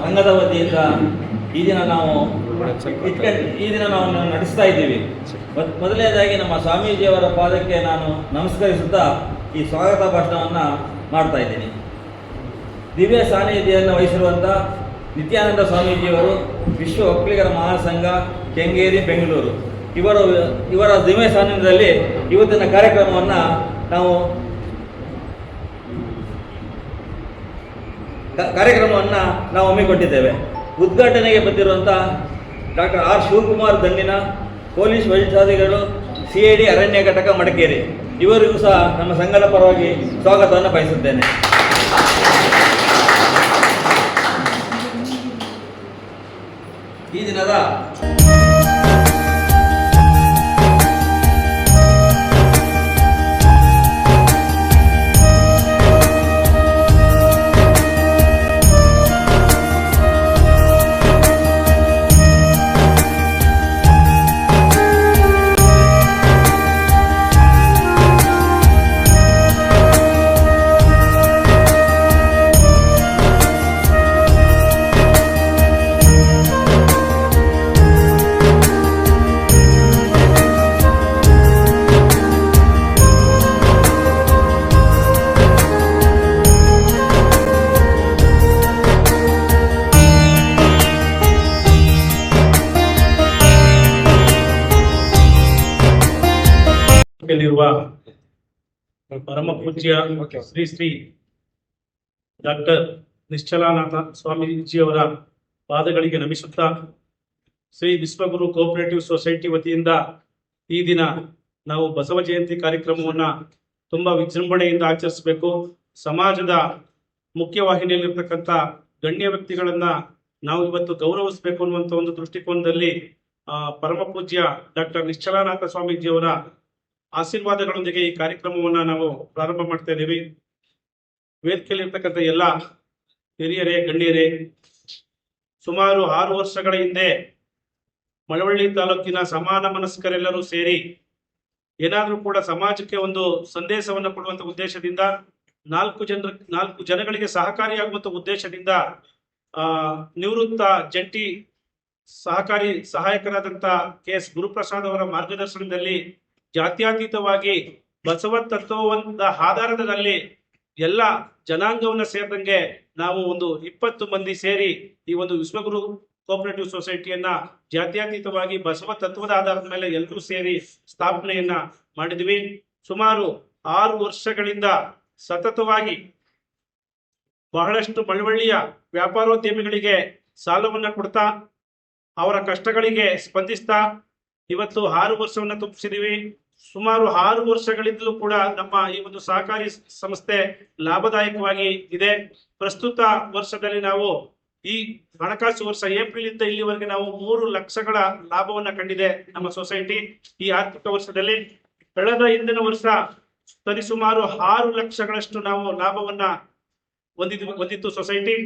ಸಂಘದ ವತಿಯಿಂದ ಈ ದಿನ ನಾವು ನಡೆಸ್ತಾ ಇದ್ದೀವಿ. ಮೊದಲನೇದಾಗಿ ನಮ್ಮ ಸ್ವಾಮೀಜಿಯವರ ಪಾದಕ್ಕೆ ನಾನು ನಮಸ್ಕರಿಸುತ್ತಾ ಈ ಸ್ವಾಗತ ಭಾಷಣವನ್ನು ಮಾಡ್ತಾ ಇದ್ದೀನಿ. ದಿವ್ಯ ಸಾನ್ನಿಧ್ಯವನ್ನು ವಹಿಸಿರುವಂಥ ನಿತ್ಯಾನಂದ ಸ್ವಾಮೀಜಿಯವರು ವಿಶ್ವ ಒಕ್ಕಲಿಗರ ಮಹಾಸಂಘ ಕೆಂಗೇರಿ ಬೆಂಗಳೂರು ಇವರ ದಿವ್ಯ ಸಾನ್ನಿಧ್ಯದಲ್ಲಿ ಇವತ್ತಿನ ಕಾರ್ಯಕ್ರಮವನ್ನು ನಾವು ಹಮ್ಮಿಕೊಂಡಿದ್ದೇವೆ. ಉದ್ಘಾಟನೆಗೆ ಬಂದಿರುವಂಥ ಡಾಕ್ಟರ್ ಆರ್ ಶಿವಕುಮಾರ್ ದಂಡಿನ, ಪೊಲೀಸ್ ವರಿಷ್ಠಾಧಿಕಾರಿಗಳು, CID ಅರಣ್ಯ ಘಟಕ ಮಡಿಕೇರಿ, ಇವರಿಗೂ ಸಹ ನಮ್ಮ ಸಂಘದ ಪರವಾಗಿ ಸ್ವಾಗತವನ್ನು ಬಯಸುತ್ತೇನೆ. ಈ ದಿನದ ಪರಮ ಪೂಜ್ಯ ಶ್ರೀ ಶ್ರೀ ಡಾಕ್ಟರ್ ನಿಶ್ಚಲಾನಾಥ ಸ್ವಾಮೀಜಿಯವರ ಪಾದಗಳಿಗೆ ನಮಿಸುತ್ತಾ, ಶ್ರೀ ವಿಶ್ವಗುರು ಕೋಆಪರೇಟಿವ್ ಸೊಸೈಟಿ ವತಿಯಿಂದ ಈ ದಿನ ನಾವು ಬಸವ ಜಯಂತಿ ಕಾರ್ಯಕ್ರಮವನ್ನ ತುಂಬಾ ವಿಜೃಂಭಣೆಯಿಂದ ಆಚರಿಸಬೇಕು. ಸಮಾಜದ ಮುಖ್ಯವಾಹಿನಿಯಲ್ಲಿರ್ತಕ್ಕಂಥ ಗಣ್ಯ ವ್ಯಕ್ತಿಗಳನ್ನ ನಾವು ಇವತ್ತು ಗೌರವಿಸಬೇಕು ಅನ್ನುವಂಥ ಒಂದು ದೃಷ್ಟಿಕೋನದಲ್ಲಿ ಪರಮ ಪೂಜ್ಯ ಡಾಕ್ಟರ್ ನಿಶ್ಚಲಾನಾಥ ಸ್ವಾಮೀಜಿಯವರ ಆಶೀರ್ವಾದಗಳೊಂದಿಗೆ ಈ ಕಾರ್ಯಕ್ರಮವನ್ನ ನಾವು ಪ್ರಾರಂಭ ಮಾಡ್ತಾ ಇದ್ದೀವಿ. ವೇದಿಕೆಯಲ್ಲಿರ್ತಕ್ಕಂಥ ಎಲ್ಲ ಹಿರಿಯರೇ, ಗಣ್ಯರೇ, ಸುಮಾರು 6 ವರ್ಷಗಳ ಹಿಂದೆ ಮಳವಳ್ಳಿ ತಾಲೂಕಿನ ಸಮಾನ ಮನಸ್ಕರೆಲ್ಲರೂ ಸೇರಿ ಏನಾದರೂ ಕೂಡ ಸಮಾಜಕ್ಕೆ ಒಂದು ಸಂದೇಶವನ್ನು ಕೊಡುವಂತ ಉದ್ದೇಶದಿಂದ 4 ಜನಗಳಿಗೆ ಸಹಕಾರಿಯಾಗುವಂತ ಉದ್ದೇಶದಿಂದ ನಿವೃತ್ತ ಜಂಟಿ ಸಹಾಯಕರಾದಂಥ KS ಗುರುಪ್ರಸಾದ್ ಅವರ ಮಾರ್ಗದರ್ಶನದಲ್ಲಿ ಜಾತ್ಯತೀತವಾಗಿ ಬಸವ ತತ್ವದ ಆಧಾರದಲ್ಲಿ ಎಲ್ಲ ಜನಾಂಗವನ್ನ ಸೇರಿದಂಗೆ ನಾವು ಒಂದು 20 ಮಂದಿ ಸೇರಿ ಈ ಒಂದು ವಿಶ್ವಗುರು ಕೋಆಪರೇಟಿವ್ ಸೊಸೈಟಿಯನ್ನ ಜಾತ್ಯತೀತವಾಗಿ ಬಸವ ತತ್ವದ ಆಧಾರದ ಮೇಲೆ ಎಲ್ಲರೂ ಸೇರಿ ಸ್ಥಾಪನೆಯನ್ನ ಮಾಡಿದ್ವಿ. ಸುಮಾರು 6 ವರ್ಷಗಳಿಂದ ಸತತವಾಗಿ ಬಹಳಷ್ಟು ಮಳವಳ್ಳಿಯ ವ್ಯಾಪಾರೋದ್ಯಮಿಗಳಿಗೆ ಸಾಲವನ್ನ ಕೊಡ್ತಾ, ಅವರ ಕಷ್ಟಗಳಿಗೆ ಸ್ಪಂದಿಸ್ತಾ ಇವತ್ತು 6 ವರ್ಷವನ್ನ ತುಂಬಿಸಿದೀವಿ. ಸುಮಾರು 6 ವರ್ಷಗಳಿಂದಲೂ ಕೂಡ ನಮ್ಮ ಈ ಒಂದು ಸಹಕಾರಿ ಸಂಸ್ಥೆ ಲಾಭದಾಯಕವಾಗಿ ಇದೆ. ಪ್ರಸ್ತುತ ವರ್ಷದಲ್ಲಿ ನಾವು ಈ ಹಣಕಾಸು ವರ್ಷ ಏಪ್ರಿಲ್ ಇಂದ ಇಲ್ಲಿವರೆಗೆ ನಾವು 3 ಲಕ್ಷಗಳ ಲಾಭವನ್ನ ಕಂಡಿದೆ ನಮ್ಮ ಸೊಸೈಟಿ. ಈ ಆರ್ಥಿಕ ವರ್ಷದಲ್ಲಿ ಕಳೆದ ಹಿಂದಿನ ವರ್ಷ ಸರಿಸುಮಾರು 6 ಲಕ್ಷಗಳಷ್ಟು ನಾವು ಲಾಭವನ್ನ ಹೊಂದಿತ್ತು ಸೊಸೈಟಿ.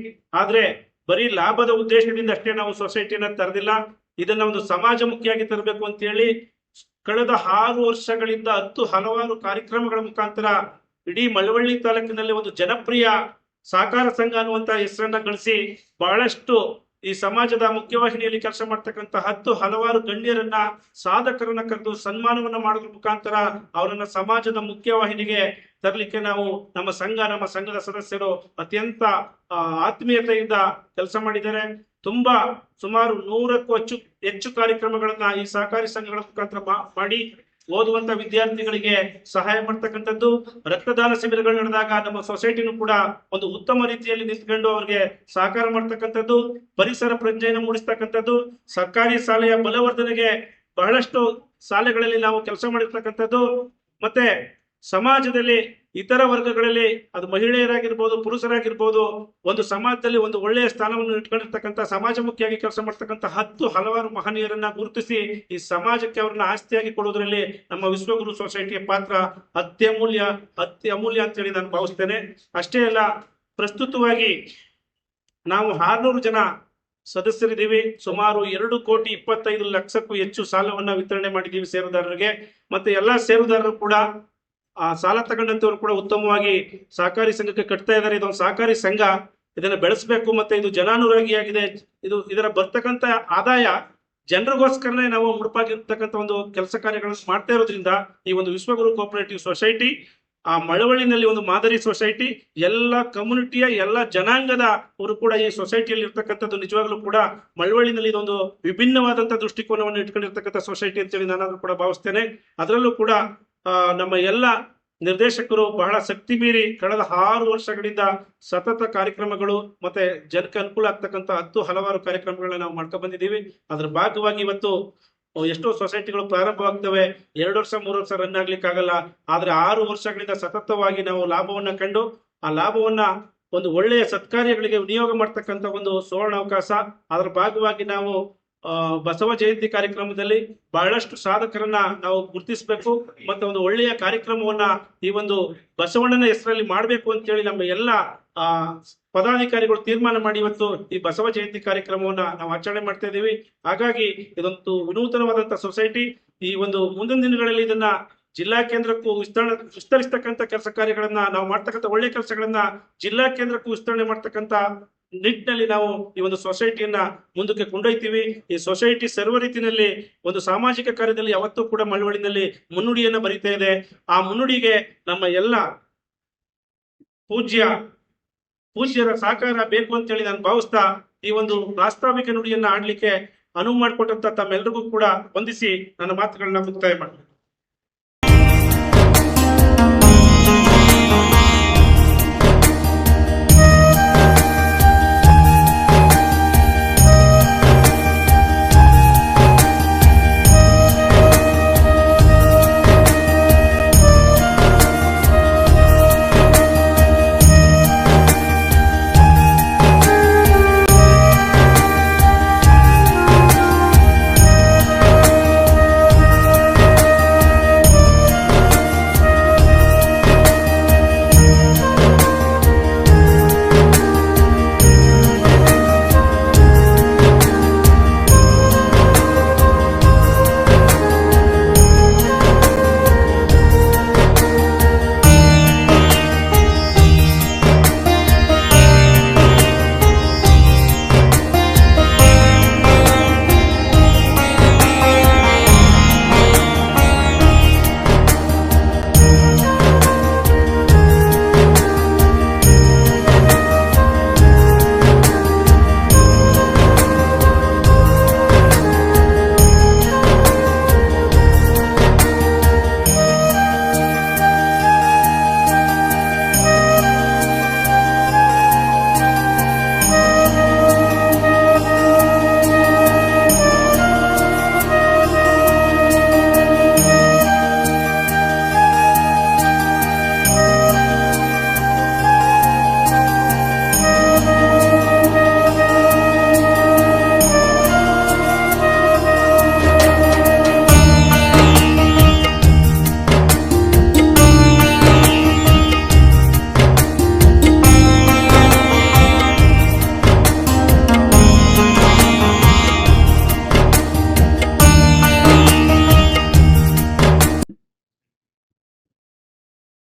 ಆದ್ರೆ ಬರೀ ಲಾಭದ ಉದ್ದೇಶದಿಂದ ಅಷ್ಟೇ ನಾವು ಸೊಸೈಟಿನ ತರದಿಲ್ಲ, ಇದನ್ನ ಒಂದು ಸಮಾಜಮುಖಿಯಾಗಿ ತರಬೇಕು ಅಂತ ಹೇಳಿ ಕಳೆದ 6 ವರ್ಷಗಳಿಂದ ಹಲವಾರು ಕಾರ್ಯಕ್ರಮಗಳ ಮುಖಾಂತರ ಇಡೀ ಮಳವಳ್ಳಿ ತಾಲೂಕಿನಲ್ಲಿ ಒಂದು ಜನಪ್ರಿಯ ಸಹಕಾರ ಸಂಘ ಅನ್ನುವಂತ ಹೆಸರನ್ನ ಗಳಿಸಿ ಬಹಳಷ್ಟು ಈ ಸಮಾಜದ ಮುಖ್ಯವಾಹಿನಿಯಲ್ಲಿ ಕೆಲಸ ಮಾಡ್ತಕ್ಕಂಥ ಹಲವಾರು ಗಣ್ಯರನ್ನ, ಸಾಧಕರನ್ನ ಕರೆದು ಸನ್ಮಾನವನ್ನ ಮಾಡೋದ್ರ ಮುಖಾಂತರ ಅವರನ್ನ ಸಮಾಜದ ಮುಖ್ಯವಾಹಿನಿಗೆ ತರಲಿಕ್ಕೆ ನಾವು ನಮ್ಮ ಸಂಘದ ಸದಸ್ಯರು ಅತ್ಯಂತ ಆತ್ಮೀಯತೆಯಿಂದ ಕೆಲಸ ಮಾಡಿದ್ದಾರೆ. ಸುಮಾರು 100ಕ್ಕೂ ಹೆಚ್ಚು ಕಾರ್ಯಕ್ರಮಗಳನ್ನ ಈ ಸಹಕಾರಿ ಸಂಘಗಳ ಮುಖಾಂತರ ಮಾಡಿ ಓದುವಂತ ವಿದ್ಯಾರ್ಥಿಗಳಿಗೆ ಸಹಾಯ ಮಾಡ್ತಕ್ಕಂಥದ್ದು. ರಕ್ತದಾನ ಶಿಬಿರಗಳು ನಡೆದಾಗ ನಮ್ಮ ಸೊಸೈಟಿನೂ ಕೂಡ ಒಂದು ಉತ್ತಮ ರೀತಿಯಲ್ಲಿ ನಿಂತ್ಕೊಂಡು ಅವ್ರಿಗೆ ಸಹಕಾರ ಮಾಡ್ತಕ್ಕಂಥದ್ದು, ಪರಿಸರ ಪ್ರಜ್ಞೆಯನ್ನು ಮೂಡಿಸ್ತಕ್ಕಂಥದ್ದು, ಸರ್ಕಾರಿ ಶಾಲೆಯ ಬಲವರ್ಧನೆಗೆ ಬಹಳಷ್ಟು ಶಾಲೆಗಳಲ್ಲಿ ನಾವು ಕೆಲಸ ಮಾಡಿರ್ತಕ್ಕಂಥದ್ದು. ಮತ್ತೆ ಸಮಾಜದಲ್ಲಿ ಇತರ ವರ್ಗಗಳಲ್ಲಿ ಅದು ಮಹಿಳೆಯರಾಗಿರ್ಬೋದು, ಪುರುಷರಾಗಿರ್ಬೋದು, ಒಂದು ಸಮಾಜದಲ್ಲಿ ಒಂದು ಒಳ್ಳೆಯ ಸ್ಥಾನವನ್ನು ಇಟ್ಕೊಂಡಿರ್ತಕ್ಕಂಥ ಸಮಾಜಮುಖಿಯಾಗಿ ಕೆಲಸ ಮಾಡ್ತಕ್ಕಂಥ ಹಲವಾರು ಮಹನೀಯರನ್ನ ಗುರುತಿಸಿ ಈ ಸಮಾಜಕ್ಕೆ ಅವ್ರನ್ನ ಆಸ್ತಿಯಾಗಿ ಕೊಡೋದ್ರಲ್ಲಿ ನಮ್ಮ ವಿಶ್ವಗುರು ಸೊಸೈಟಿಯ ಪಾತ್ರ ಅತ್ಯಮೂಲ್ಯ ಅಂತ ಹೇಳಿ ನಾನು ಭಾವಿಸ್ತೇನೆ. ಅಷ್ಟೇ ಅಲ್ಲ, ಪ್ರಸ್ತುತವಾಗಿ ನಾವು 600 ಜನ ಸದಸ್ಯರಿದ್ದೀವಿ. ಸುಮಾರು 2,25,00,000ಕ್ಕೂ ಹೆಚ್ಚು ಸಾಲವನ್ನ ವಿತರಣೆ ಮಾಡಿದ್ದೀವಿ ಷೇರುದಾರರಿಗೆ. ಮತ್ತೆ ಎಲ್ಲಾ ಷೇರುದಾರರು ಕೂಡ ಆ ಸಾಲ ತಗೊಂಡಂತವ್ರು ಕೂಡ ಉತ್ತಮವಾಗಿ ಸಹಕಾರಿ ಸಂಘಕ್ಕೆ ಕಟ್ತಾ ಇದ್ದಾರೆ. ಇದೊಂದು ಸಹಕಾರಿ ಸಂಘ. ಇದನ್ನ ಬೆಳೆಸಬೇಕು. ಮತ್ತೆ ಇದು ಜನಾನುರಾಗಿಯಾಗಿದೆ. ಇದರ ಬರ್ತಕ್ಕಂಥ ಆದಾಯ ಜನರಿಗೋಸ್ಕರನೇ ನಾವು ಮುಡುಪಾಗಿರ್ತಕ್ಕಂಥ ಒಂದು ಕೆಲಸ ಕಾರ್ಯಗಳನ್ನು ಮಾಡ್ತಾ ಇರೋದ್ರಿಂದ ಈ ಒಂದು ವಿಶ್ವಗುರು ಕೋಆಪರೇಟಿವ್ ಸೊಸೈಟಿ ಆ ಮಳವಳ್ಳಿನಲ್ಲಿ ಒಂದು ಮಾದರಿ ಸೊಸೈಟಿ. ಎಲ್ಲ ಕಮ್ಯುನಿಟಿಯ ಎಲ್ಲ ಜನಾಂಗದ ಅವರು ಕೂಡ ಈ ಸೊಸೈಟಿಯಲ್ಲಿ ಇರ್ತಕ್ಕಂಥದ್ದು ನಿಜವಾಗ್ಲೂ ಕೂಡ ಮಳವಳ್ಳಿನಲ್ಲಿ ಇದೊಂದು ವಿಭಿನ್ನವಾದಂತಹ ದೃಷ್ಟಿಕೋನವನ್ನು ಇಟ್ಕೊಂಡಿರ್ತಕ್ಕಂಥ ಸೊಸೈಟಿ ಅಂತೇಳಿ ನಾನಾದ್ರೂ ಕೂಡ ಭಾವಿಸ್ತೇನೆ. ಅದರಲ್ಲೂ ಕೂಡ ನಮ್ಮ ಎಲ್ಲ ನಿರ್ದೇಶಕರು ಬಹಳ ಶಕ್ತಿ ಮೀರಿ ಕಳೆದ 6 ವರ್ಷಗಳಿಂದ ಸತತ ಕಾರ್ಯಕ್ರಮಗಳು ಮತ್ತೆ ಜನಕ್ಕೆ ಅನುಕೂಲ ಆಗ್ತಕ್ಕಂಥ ಹಲವಾರು ಕಾರ್ಯಕ್ರಮಗಳನ್ನ ನಾವು ಮಾಡ್ಕೊಂಡು ಬಂದಿದ್ದೀವಿ. ಅದ್ರ ಭಾಗವಾಗಿ ಇವತ್ತು ಎಷ್ಟೋ ಸೊಸೈಟಿಗಳು ಪ್ರಾರಂಭವಾಗ್ತವೆ, 2 ವರ್ಷ 3 ವರ್ಷ ರನ್ ಆಗ್ಲಿಕ್ಕೆ ಆಗಲ್ಲ. ಆದ್ರೆ 6 ವರ್ಷಗಳಿಂದ ಸತತವಾಗಿ ನಾವು ಲಾಭವನ್ನ ಕಂಡು ಆ ಲಾಭವನ್ನ ಒಂದು ಒಳ್ಳೆಯ ಸತ್ಕಾರ್ಯಗಳಿಗೆ ವಿನಿಯೋಗ ಮಾಡ್ತಕ್ಕಂಥ ಒಂದು ಸುವರ್ಣ ಅವಕಾಶ. ಅದರ ಭಾಗವಾಗಿ ನಾವು ಬಸವ ಜಯಂತಿ ಕಾರ್ಯಕ್ರಮದಲ್ಲಿ ಬಹಳಷ್ಟು ಸಾಧಕರನ್ನ ನಾವು ಗುರುತಿಸಬೇಕು ಮತ್ತೆ ಒಂದು ಒಳ್ಳೆಯ ಕಾರ್ಯಕ್ರಮವನ್ನ ಈ ಒಂದು ಬಸವಣ್ಣನ ಹೆಸರಲ್ಲಿ ಮಾಡಬೇಕು ಅಂತ ಹೇಳಿ ನಮ್ಮ ಎಲ್ಲ ಪದಾಧಿಕಾರಿಗಳು ತೀರ್ಮಾನ ಮಾಡಿ ಇವತ್ತು ಈ ಬಸವ ಜಯಂತಿ ಕಾರ್ಯಕ್ರಮವನ್ನ ನಾವು ಆಚರಣೆ ಮಾಡ್ತಾ ಇದ್ದೀವಿ. ಹಾಗಾಗಿ ಇದೊಂದು ವಿನೂತನವಾದಂತಹ ಸೊಸೈಟಿ. ಈ ಒಂದು ಮುಂದಿನ ದಿನಗಳಲ್ಲಿ ಇದನ್ನ ಜಿಲ್ಲಾ ಕೇಂದ್ರಕ್ಕೂ ವಿಸ್ತರಿಸ್ತಕ್ಕಂಥ ಕೆಲಸ ಕಾರ್ಯಗಳನ್ನ ನಾವು ಮಾಡ್ತಕ್ಕಂಥ ಒಳ್ಳೆ ಕೆಲಸಗಳನ್ನ ಜಿಲ್ಲಾ ಕೇಂದ್ರಕ್ಕೂ ವಿಸ್ತರಣೆ ಮಾಡ್ತಕ್ಕಂಥ ನಿಟ್ಟಿನಲ್ಲಿ ನಾವು ಈ ಒಂದು ಸೊಸೈಟಿಯನ್ನ ಮುಂದಕ್ಕೆ ಕೊಂಡೊಯ್ತೀವಿ. ಈ ಸೊಸೈಟಿ ಸರ್ವ ರೀತಿಯಲ್ಲಿ ಒಂದು ಸಾಮಾಜಿಕ ಕಾರ್ಯದಲ್ಲಿ ಯಾವತ್ತೂ ಕೂಡ ಮಳವಳ್ಳಿನಲ್ಲಿ ಮುನ್ನುಡಿಯನ್ನ ಬರೀತಾ ಇದೆ. ಆ ಮುನ್ನುಡಿಗೆ ನಮ್ಮ ಎಲ್ಲ ಪೂಜ್ಯರ ಸಹಕಾರ ಬೇಕು ಅಂತೇಳಿ ನಾನು ಭಾವಿಸ್ತಾ ಈ ಒಂದು ಪ್ರಾಸ್ತಾವಿಕ ನುಡಿಯನ್ನ ಆಡ್ಲಿಕ್ಕೆ ಅನುವು ಮಾಡಿಕೊಟ್ಟಂತ ತಮ್ಮೆಲ್ಲರಿಗೂ ಕೂಡ ವಂದಿಸಿ ನನ್ನ ಮಾತುಗಳನ್ನ ಮುಕ್ತಾಯ ಮಾಡ್ತೀನಿ.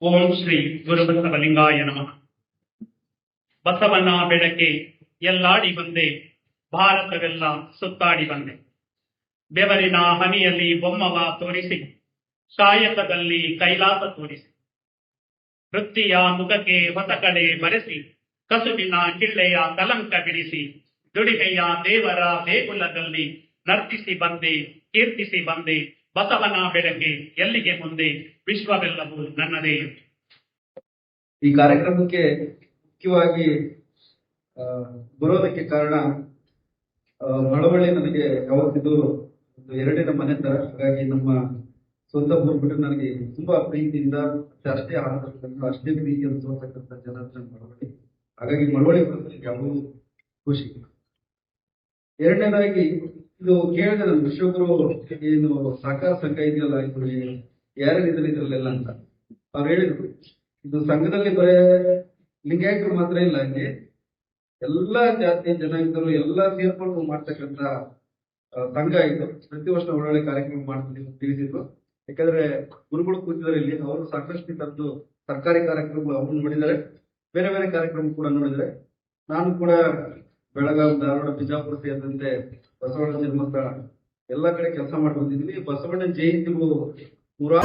ಓಂ ಶ್ರೀ ಗುರುಬಸವಲಿಂಗಾಯ ನಮಃ. ಬಸವನ ಬೆಳಕೆ ಎಲ್ಲಾಡಿ ಬಂದೆ, ಭಾರತವೆಲ್ಲ ಸುತ್ತಾಡಿ ಬಂದೆ. ಬೆವರಿನ ಹನಿಯಲ್ಲಿ ಬೊಮ್ಮವ ತೋರಿಸಿ, ಕಾಯಕದಲ್ಲಿ ಕೈಲಾಸ ತೋರಿಸಿ, ವೃತ್ತಿಯ ಮುಖಕ್ಕೆ ಹೊಸ ಕಳೆ ಬರೆಸಿ, ಕಸುಬಿನ ಕಿಳ್ಳೆಯ ಕಲಂಕ ಬಿಡಿಸಿ, ದುಡಿಮೆಯ ದೇವರ ದೇಗುಲದಲ್ಲಿ ನರ್ತಿಸಿ ಬಂದೆ, ಕೀರ್ತಿಸಿ ಬಂದೆ. ಬಸವನ ಬೆಳಕೆ ಎಲ್ಲಿಗೆ ಮುಂದೆ, ವಿಶ್ವವೆಲ್ಲವೂ ನನ್ನದೇ. ಈ ಕಾರ್ಯಕ್ರಮಕ್ಕೆ ಮುಖ್ಯವಾಗಿ ಬರೋದಕ್ಕೆ ಕಾರಣ ಮಳವಳ್ಳಿ ನನಗೆ ಯಾವತ್ತಿದ್ದು ಒಂದು ಎರಡಿನ ಮನೆ ತರ. ಹಾಗಾಗಿ ನಮ್ಮ ಸ್ವಂತ ಊರು ಬಿಟ್ಟು ನನಗೆ ತುಂಬಾ ಪ್ರೀತಿಯಿಂದ ಅಷ್ಟೇ ಆದರ್ಶದಿಂದ ಅಷ್ಟೇ ಪ್ರೀತಿಯನ್ನು ತೋರ್ತಕ್ಕಂಥ ಜನ ಮಳವಳ್ಳಿ. ಹಾಗಾಗಿ ಮಳವಳ್ಳಿ ಬರೋದಕ್ಕೆ ಯಾವುದು ಖುಷಿ. ಎರಡನೇದಾಗಿ ಇದು ಕೇಳಿದೆ ನಾನು, ವಿಶ್ವಗುರು ಏನು ಸಹಕಾರ ಸಂಘ ಇದೆಯಲ್ಲ, ಇದು ಯಾರ್ಯಾರಿದ್ದಾರೆ ಇದ್ರಲ್ಲೆಲ್ಲ ಅಂತ ಅವ್ರು ಹೇಳಿದ್ರು. ಇದು ಸಂಘದಲ್ಲಿ ಬರೇ ಲಿಂಗಾಯತರು ಮಾತ್ರ ಇಲ್ಲ, ಇಲ್ಲಿ ಎಲ್ಲಾ ಜಾತಿಯ ಜನಾಂಗದವರು ಎಲ್ಲ ಸೇರ್ಕೊಂಡು ಮಾಡ್ತಕ್ಕಂಥ ಸಂಘ ಇದು. ಪ್ರತಿ ವರ್ಷ ಒಳ್ಳೊಳ್ಳೆ ಕಾರ್ಯಕ್ರಮ ಮಾಡ್ತೀವಿ ತಿಳಿಸಿದ್ರು. ಯಾಕಂದ್ರೆ ಗುರುಗಳು ಕೂತಿದ್ದಾರೆ ಇಲ್ಲಿ, ಅವರು ಸಾಕಷ್ಟು ತರದ್ದು ಸರ್ಕಾರಿ ಕಾರ್ಯಕ್ರಮ ಅವರು ನೋಡಿದ್ದಾರೆ, ಬೇರೆ ಬೇರೆ ಕಾರ್ಯಕ್ರಮ ಕೂಡ ನೋಡಿದ್ದಾರೆ. ನಾನು ಕೂಡ ಬೆಳಗಾವಿ, ಧಾರವಾಡ, ಬಿಜಾಪುರ ಸೇರಿದಂತೆ ಬಸವಣ್ಣ ಜನ್ಮಸ್ಥಳ ಎಲ್ಲ ಕಡೆ ಕೆಲಸ ಮಾಡಿ ಬಂದಿದ್ವಿ. ಬಸವಣ್ಣ ಜಯಂತಿಗಳು 100